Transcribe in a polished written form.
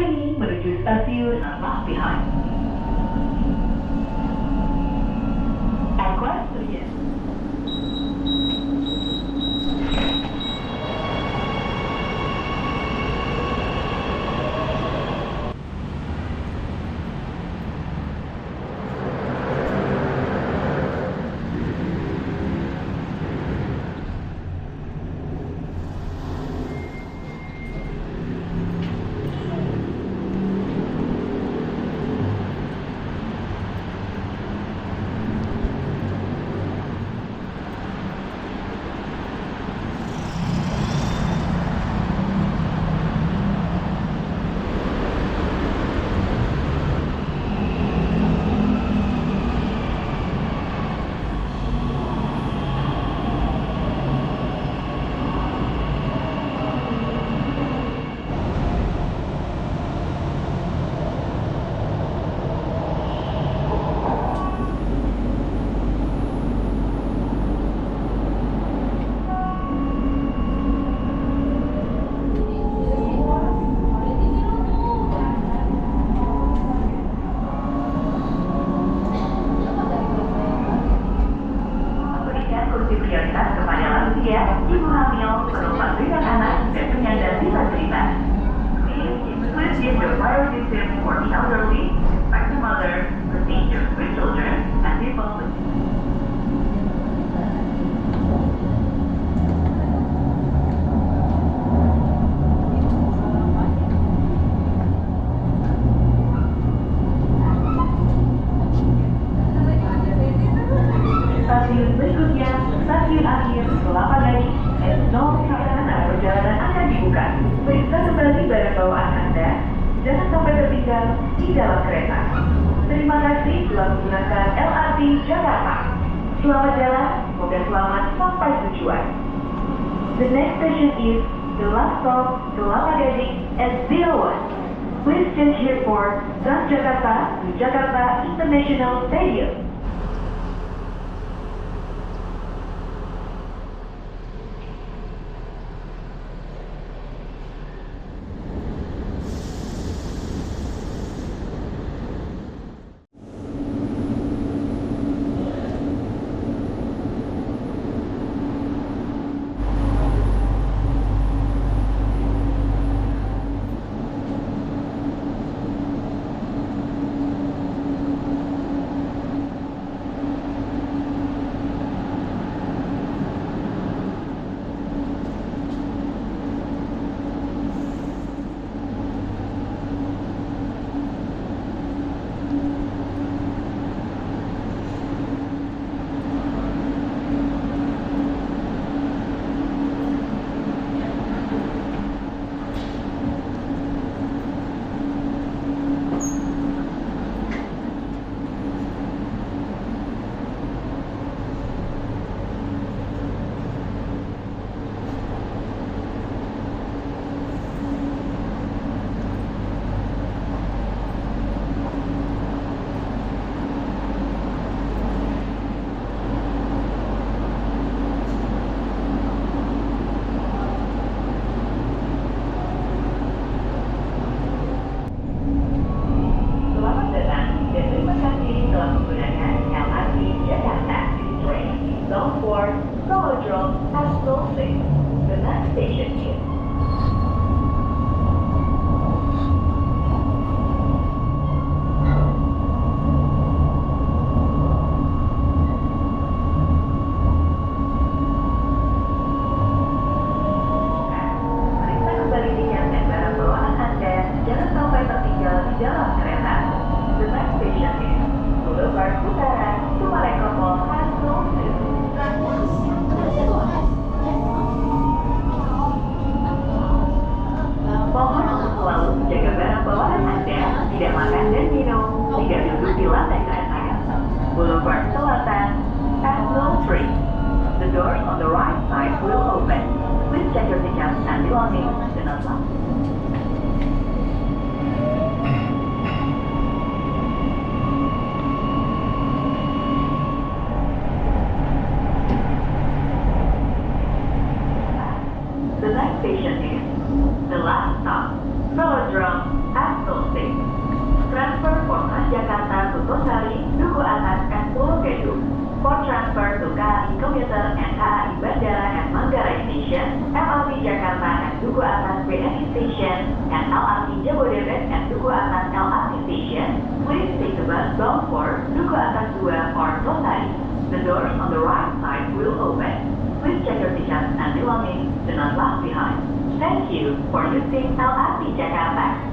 ini menuju stasiun Left Behind. Equestrian. Ibu hamil, penumpang dengan anak, dan penyandang disabilitas. Please give your priority seat for the elderly, pregnant mother, procedures with children, and people with stasiun berikutnya, stasiun akhir Kelapa Gading. Tol sarana perjalanan akan dibuka. Periksa kembali barang bawaan Anda. Jangan sampai tertinggal di dalam kereta. Terima kasih telah menggunakan LRT Jakarta. Selamat jalan, semoga selamat sampai tujuan. The next station is the last stop, Kelapa Gading at 01. Please change here for Transjakarta to Jakarta International Stadium. Velodrome has closing. The next station is Boulevard Selatan, Terminal 3. The doors on the right side will open. Please check your tickets and belongings. Do not lock. The next station is the last stop, Velodrome at Jabodebek and Duku Atas LRT Station, please take the bus bound for Duku Atas 2 or Tosari. The doors on the right side will open. Please check your tickets and belongings. Do not lag behind. Thank you for using LRT Jakarta.